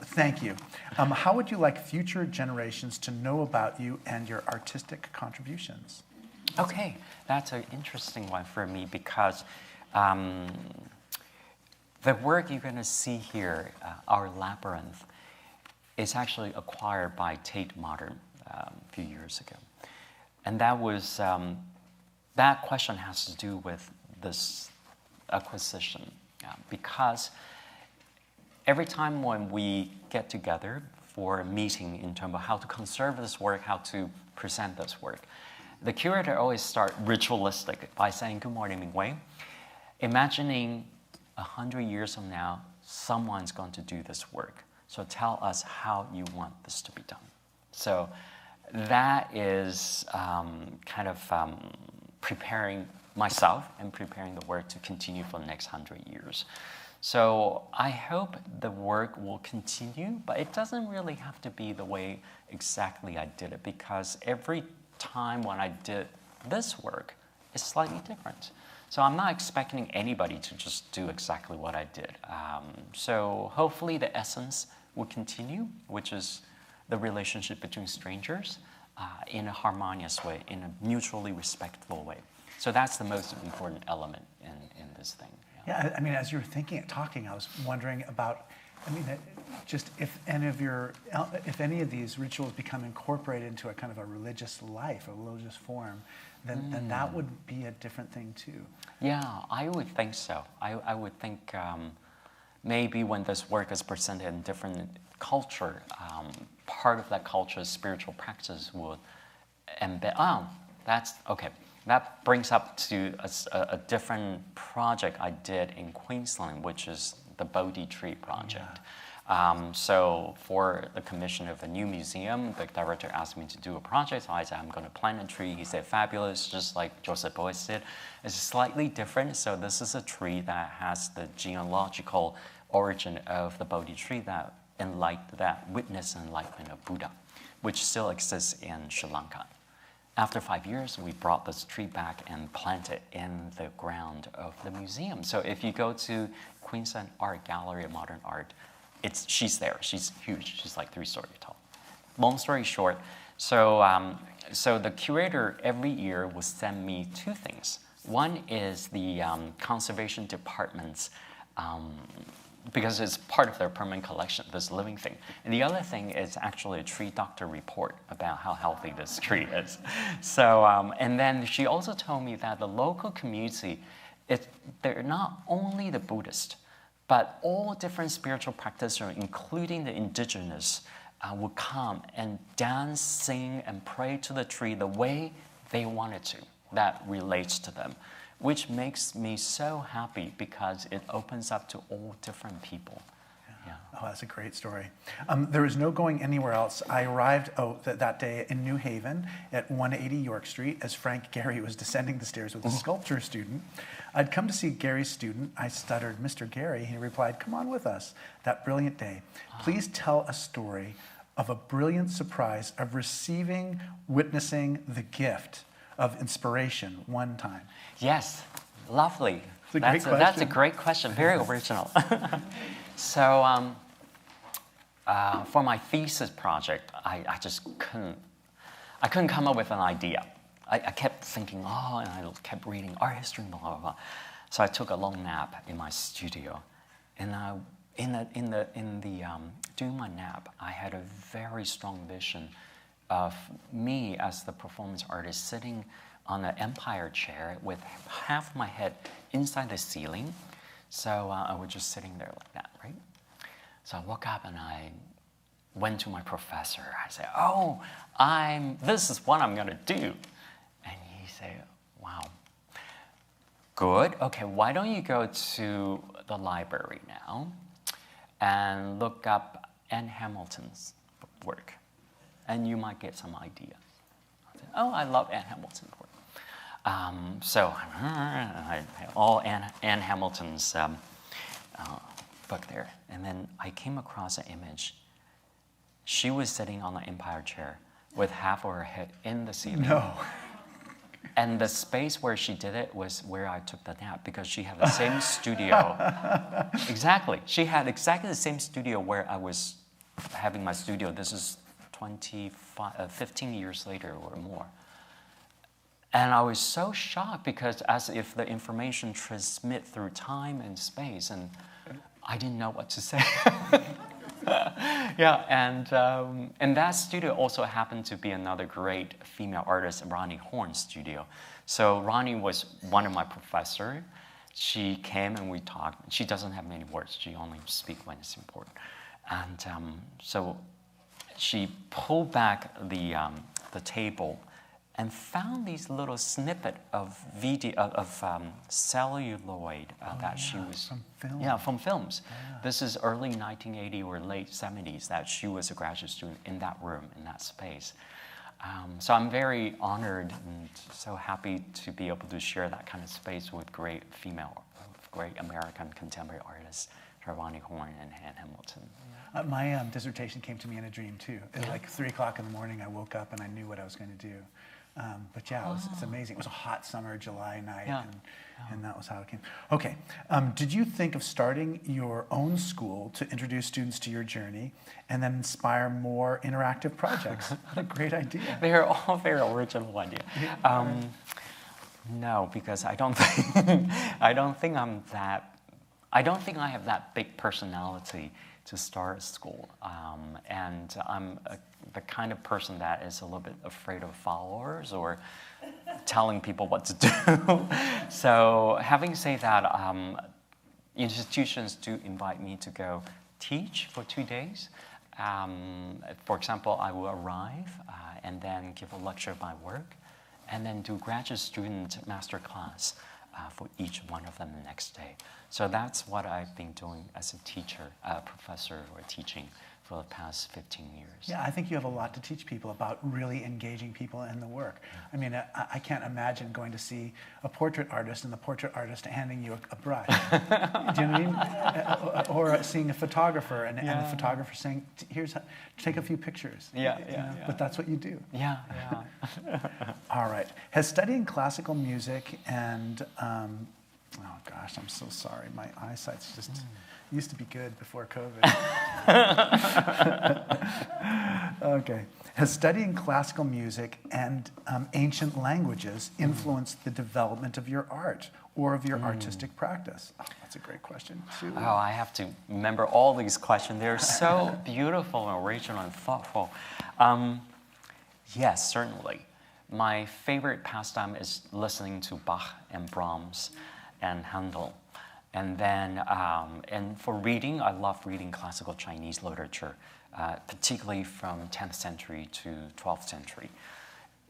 Thank you. How would you like future generations to know about you and your artistic contributions? Okay, that's an interesting one for me because the work you're going to see here, our labyrinth, is actually acquired by Tate Modern a few years ago. And that was, that question has to do with this acquisition because every time when we get together for a meeting in terms of how to conserve this work, how to present this work, the curator always starts ritualistic by saying, "Good morning, Mingwei." Imagining 100 years from now, someone's going to do this work. So tell us how you want this to be done. So that is kind of preparing myself and preparing the work to continue for the next 100 years. So I hope the work will continue, but it doesn't really have to be the way exactly I did it because every time when I did this work, it's slightly different. So I'm not expecting anybody to just do exactly what I did. So hopefully the essence will continue, which is the relationship between strangers in a harmonious way, in a mutually respectful way. So that's the most important element in this thing. Yeah, I mean, as you were talking, I was wondering about, just if any of these rituals become incorporated into a kind of a religious life, a religious form, then that would be a different thing too. Yeah, I would think so. I would think maybe when this work is presented in different culture, part of that culture's spiritual practice would embed. That's okay. That brings up to a different project I did in Queensland, which is the Bodhi Tree Project. Yeah. So for the commission of a new museum, the director asked me to do a project. So I said, I'm going to plant a tree. He said, fabulous, just like Joseph Beuys said. It's slightly different. So this is a tree that has the genealogical origin of the Bodhi tree that witnessed enlightenment of Buddha, which still exists in Sri Lanka. after 5 years, we brought this tree back and planted it in the ground of the museum. So if you go to Queensland Art Gallery of Modern Art, she's there. She's huge. She's like 3-story tall. Long story short, so the curator every year will send me 2 things. One is the conservation department's, because it's part of their permanent collection, this living thing. And the other thing is actually a tree doctor report about how healthy this tree is. So, and then she also told me that the local community, they're not only the Buddhist, but all different spiritual practitioners, including the indigenous, would come and dance, sing, and pray to the tree the way they wanted to. That relates to them, which makes me so happy because it opens up to all different people. Yeah. Oh, that's a great story. There was no going anywhere else. I arrived that day in New Haven at 180 York Street as Frank Gehry was descending the stairs with a sculpture student. I'd come to see Gary's student. I stuttered, "Mr. Gehry." He replied, "Come on with us." That brilliant day. Please tell a story of a brilliant surprise of witnessing the gift of inspiration one time. Yes, lovely. That's a great question, very original. So for my thesis project, I just couldn't come up with an idea. I kept thinking, and I kept reading art history, blah, blah, blah. So I took a long nap in my studio, and during my nap, I had a very strong vision of me as the performance artist sitting on an empire chair with half my head inside the ceiling. So I was just sitting there like that, right? So I woke up and I went to my professor. I said, this is what I'm gonna do. And he said, wow, good. Okay, why don't you go to the library now and look up Anne Hamilton's work, and you might get some ideas. I said, I love Anne Hamilton's work. So I had all Anne Hamilton's book there. And then I came across an image. She was sitting on the empire chair with half of her head in the ceiling. No. And the space where she did it was where I took the nap because she had the same studio. Exactly. She had exactly the same studio where I was having my studio. This is 15 years later or more. And I was so shocked because as if the information transmit through time and space, and I didn't know what to say. Yeah, and that studio also happened to be another great female artist, Ronnie Horn's studio. So Ronnie was one of my professors. She came and we talked. She doesn't have many words. She only speaks when it's important. And so she pulled back the table and found these little snippet of video of celluloid that she was from film. Yeah, from films. Yeah. This is early 1980 or late 70s that she was a graduate student in that room, in that space. So I'm very honored and so happy to be able to share that kind of space with great American contemporary artists, Ronnie Horn and Anne Hamilton. My dissertation came to me in a dream too. At like 3 o'clock in the morning, I woke up and I knew what I was going to do. But yeah, it's amazing. It was a hot summer July night, and that was how it came. Okay, did you think of starting your own school to introduce students to your journey and then inspire more interactive projects? What a great idea. They're all very original ideas. No, because I don't think I don't think I have that big personality to start a school, and I'm the kind of person that is a little bit afraid of followers or telling people what to do. So having said that, institutions do invite me to go teach for 2 days. For example, I will arrive and then give a lecture of my work, and then do graduate student master class for each one of them the next day. So that's what I've been doing as a teacher, professor, or teaching for the past 15 years. Yeah, I think you have a lot to teach people about really engaging people in the work. I mean, I can't imagine going to see a portrait artist and the portrait artist handing you a brush. Do you know what I mean? Or seeing a photographer and the photographer saying, "Here's how, take a few pictures." But that's what you do. Yeah. All right. Has studying classical music and oh gosh, I'm so sorry. My eyesight's just used to be good before COVID. Okay. Has studying classical music and ancient languages influenced the development of your art or of your artistic practice? Oh, that's a great question, too. Oh, I have to remember all these questions. They're so beautiful and original and thoughtful. Yes, certainly. My favorite pastime is listening to Bach and Brahms and Handel. And then, and for reading, I love reading classical Chinese literature, particularly from 10th century to 12th century.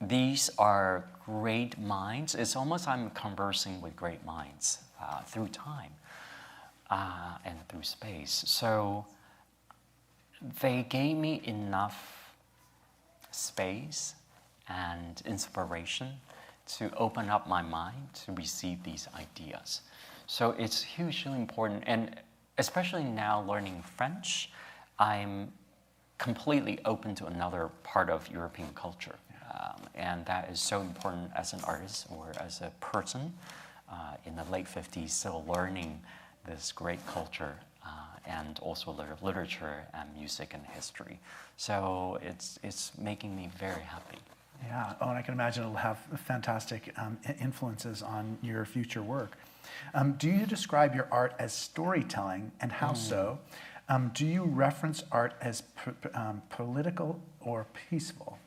These are great minds. It's almost I'm conversing with great minds through time and through space. So they gave me enough space and inspiration to open up my mind to receive these ideas. So it's hugely important, and especially now learning French, I'm completely open to another part of European culture. And that is so important as an artist or as a person in the late 50s, still learning this great culture and also literature and music and history. So it's making me very happy. Yeah, oh, and I can imagine it'll have fantastic influences on your future work. Do you describe your art as storytelling, and how so? Do you reference art as political or peaceful?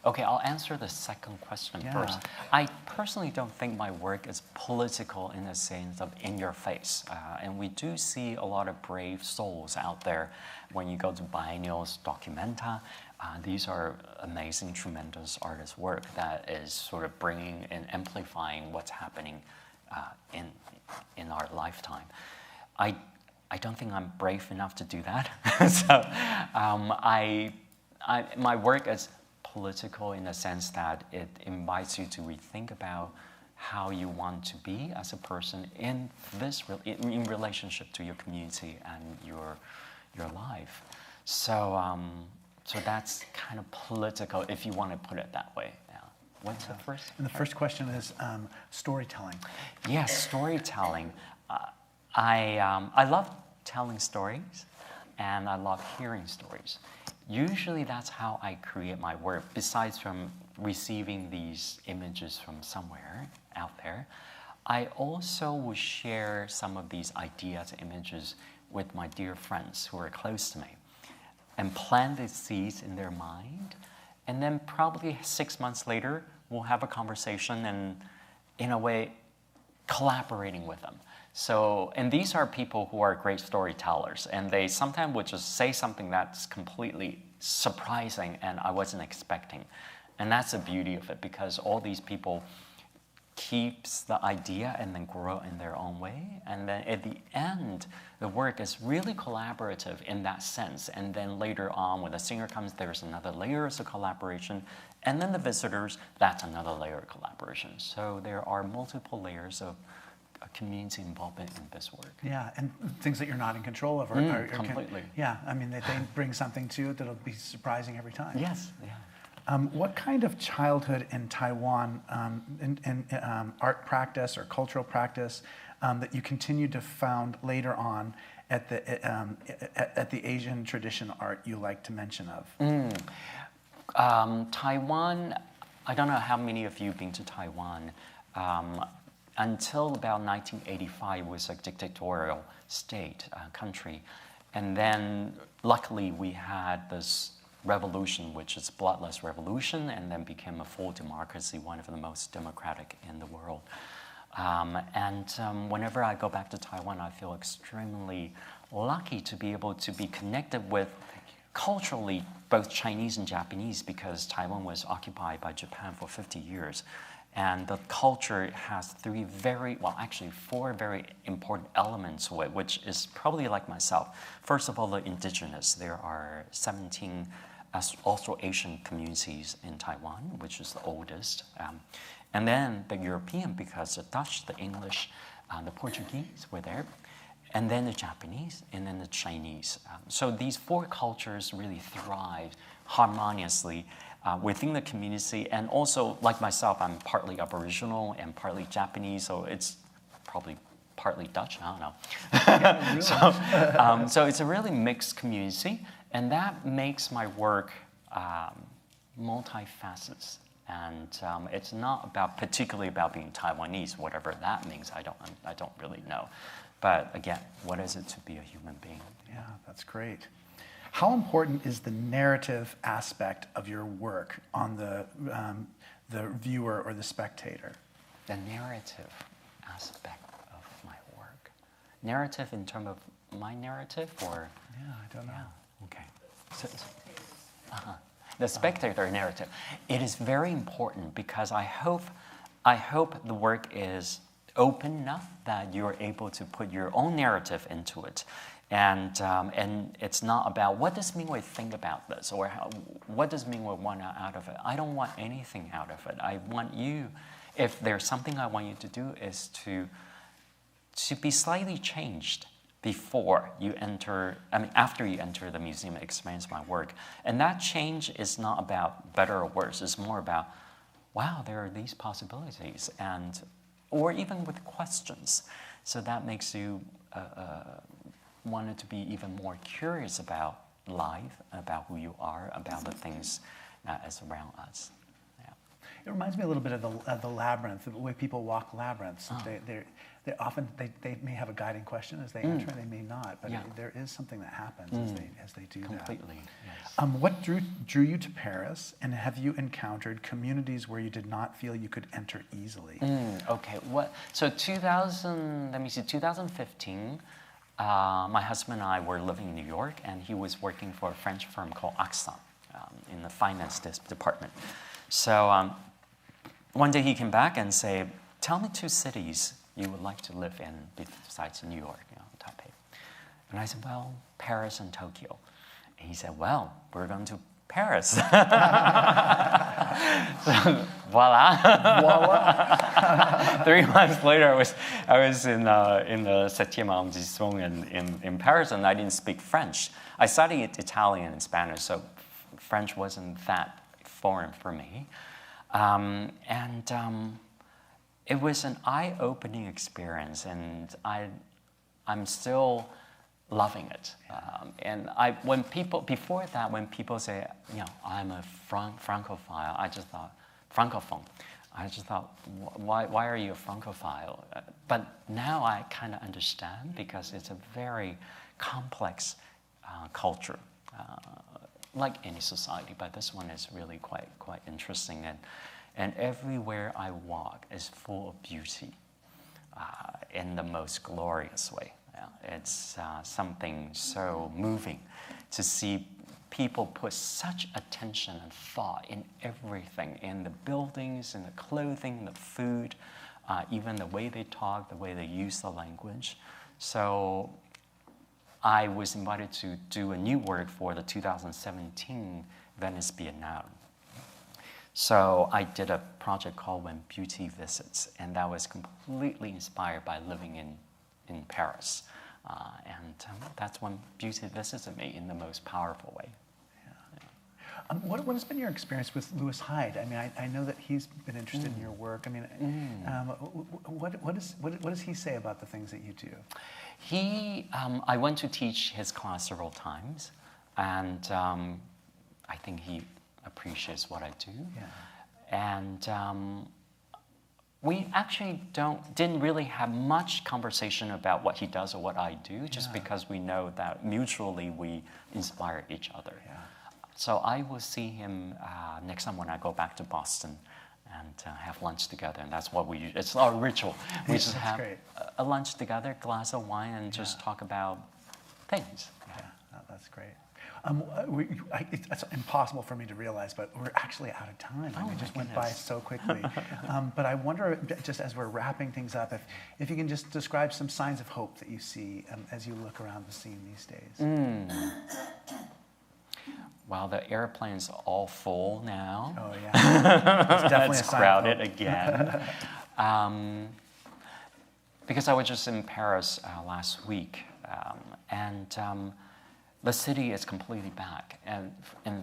Okay, I'll answer the second question first. I personally don't think my work is political in the sense of in your face. And we do see a lot of brave souls out there when you go to biennials, documenta. These are amazing, tremendous artist work that is sort of bringing and amplifying what's happening in our lifetime. I don't think I'm brave enough to do that. So my work is political in the sense that it invites you to rethink about how you want to be as a person in relationship to your community and your life. So so that's kind of political, if you want to put it that way. Yeah. What's the first? And the first question is storytelling. Yes, storytelling. I love telling stories, and I love hearing stories. Usually that's how I create my work, besides from receiving these images from somewhere out there. I also will share some of these ideas, images with my dear friends who are close to me and plant these seeds in their mind. And then probably 6 months later, we'll have a conversation and, in a way, collaborating with them. So, and these are people who are great storytellers, and they sometimes would just say something that's completely surprising and I wasn't expecting. And that's the beauty of it, because all these people keeps the idea and then grow in their own way. And then at the end, the work is really collaborative in that sense. And then later on, when the singer comes, there's another layer of collaboration. And then the visitors, that's another layer of collaboration. So there are multiple layers of community involvement in this work. Yeah, and things that you're not in control of. Completely. I mean, they bring something to it that'll be surprising every time. Yes, yeah. What kind of childhood in Taiwan in art practice or cultural practice that you continue to found later on at the Asian tradition art you like to mention of? Taiwan, I don't know how many of you have been to Taiwan. Until about 1985, it was a dictatorial state, country. And then luckily we had this revolution, which is bloodless revolution, and then became a full democracy, one of the most democratic in the world. Whenever I go back to Taiwan, I feel extremely lucky to be able to be connected with culturally both Chinese and Japanese, because Taiwan was occupied by Japan for 50 years. And the culture has four very important elements to it, which is probably like myself. First of all, the indigenous. There are 17 Austral-Asian communities in Taiwan, which is the oldest. And then the European, because the Dutch, the English, the Portuguese were there. And then the Japanese, and then the Chinese. So these four cultures really thrive harmoniously within the community. And also, like myself, I'm partly Aboriginal and partly Japanese, so it's probably partly Dutch, I don't know. Yeah, really. So it's a really mixed community, and that makes my work multifaceted. And it's not particularly about being Taiwanese, whatever that means. I don't really know. But again, what is it to be a human being? Yeah, that's great. How important is the narrative aspect of your work on the viewer or the spectator? The narrative aspect of my work. Narrative in terms of my narrative, or? Yeah, I don't know. Yeah, okay. The spectator narrative. It is very important because I hope the work is open enough that you're able to put your own narrative into it. And it's not about what does Mingwei think about this, or what does Mingwei want out of it. I don't want anything out of it. I want you, if there's something I want you to do, is to be slightly changed before you enter, after you enter the museum and experience my work. And that change is not about better or worse. It's more about, wow, there are these possibilities, or even with questions. So that makes you wanted to be even more curious about life, about who you are, about the things as around us. Yeah. It reminds me a little bit of the labyrinth, the way people walk labyrinths. Oh. They often may have a guiding question as they enter, they may not, but there is something that happens as they do that. Completely, yes. What drew you to Paris, and have you encountered communities where you did not feel you could enter easily? Okay, so 2015, my husband and I were living in New York, and he was working for a French firm called AXA in the finance department. So one day he came back and said, tell me 2 cities you would like to live in besides New York, Taipei. And I said, well, Paris and Tokyo. And he said, well, we're going to Paris. So, voila. Voila. 3 months later, I was in the 7e arrondissement in Paris, and I didn't speak French. I studied Italian and Spanish, so French wasn't that foreign for me. It was an eye-opening experience, and I'm still loving it. When people say, I'm a Francophile, I just thought, Francophone. I just thought, why are you a Francophile? But now I kind of understand, because it's a very complex culture, like any society, but this one is really quite interesting. And everywhere I walk is full of beauty in the most glorious way. It's something so moving to see people put such attention and thought in everything, in the buildings, in the clothing, the food, even the way they talk, the way they use the language. So I was invited to do a new work for the 2017 Venice Biennale. So I did a project called When Beauty Visits, and that was completely inspired by living in Paris. That's when beauty visited me in the most powerful way. Yeah. What has been your experience with Lewis Hyde? I mean, I know that he's been interested in your work. I mean, what does he say about the things that you do? I went to teach his class several times, and I think he appreciates what I do. Yeah. And we actually didn't really have much conversation about what he does or what I do, just because we know that mutually we inspire each other. Yeah. So I will see him next time when I go back to Boston and have lunch together, and that's what it's our ritual. We just have a lunch together, glass of wine, and just talk about things. Yeah, that's great. It's impossible for me to realize, but we're actually out of time. Oh, We my just went by goodness. so quickly. But I wonder, just as we're wrapping things up, if you can just describe some signs of hope that you see as you look around the scene these days. Well, the airplane's all full now. Oh, yeah. It's definitely It's a sign crowded of hope. again. Because I was just in Paris last week, and the city is completely back and in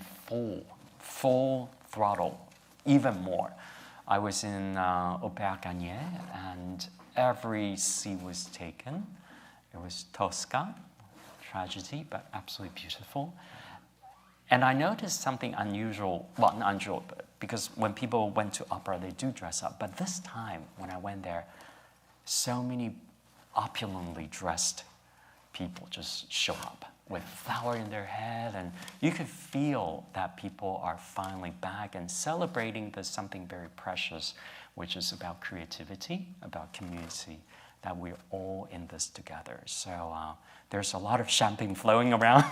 full throttle, even more. I was in Aubergagné, and every seat was taken. It was Tosca, tragedy, but absolutely beautiful. And I noticed something unusual, well, not unusual, but because when people went to opera, they do dress up. But this time, when I went there, so many opulently dressed people just show up with flower in their head, and you could feel that people are finally back and celebrating this something very precious, which is about creativity, about community, that we're all in this together. So there's a lot of champagne flowing around,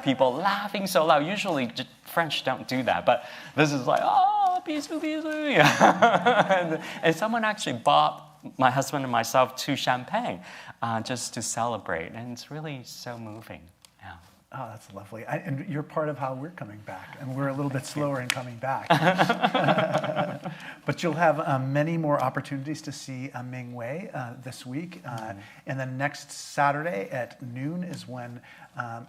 people laughing so loud. Usually French don't do that, but this is like, oh, bisous, bisous. and someone actually bought my husband and myself 2 champagne just to celebrate, and it's really so moving. Yeah. Oh, that's lovely. And you're part of how we're coming back, and we're a little bit slower in coming back. But you'll have many more opportunities to see Mingwei this week. And then next Saturday at noon is when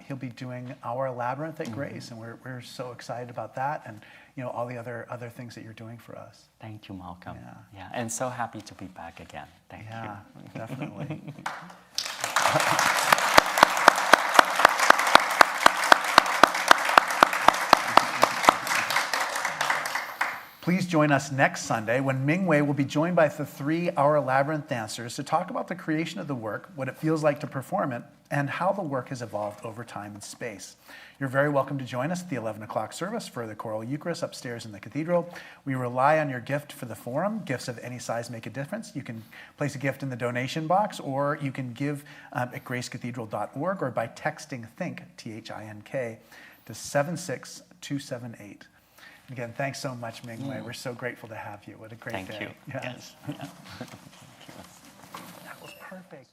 he'll be doing Our Labyrinth at Grace, and we're so excited about that, and all the other things that you're doing for us. Thank you, Malcolm. Yeah. And so happy to be back again. Thank you. Yeah, definitely. Please join us next Sunday when Mingwei will be joined by the 3 Our Labyrinth dancers to talk about the creation of the work, what it feels like to perform it, and how the work has evolved over time and space. You're very welcome to join us at the 11 o'clock service for the Choral Eucharist upstairs in the cathedral. We rely on your gift for the forum. Gifts of any size make a difference. You can place a gift in the donation box, or you can give at gracecathedral.org or by texting THINK, T-H-I-N-K, to 76278. Again, thanks so much, Mingwei. We're so grateful to have you. What a great day. Thank you. Yes. Yes. That was perfect.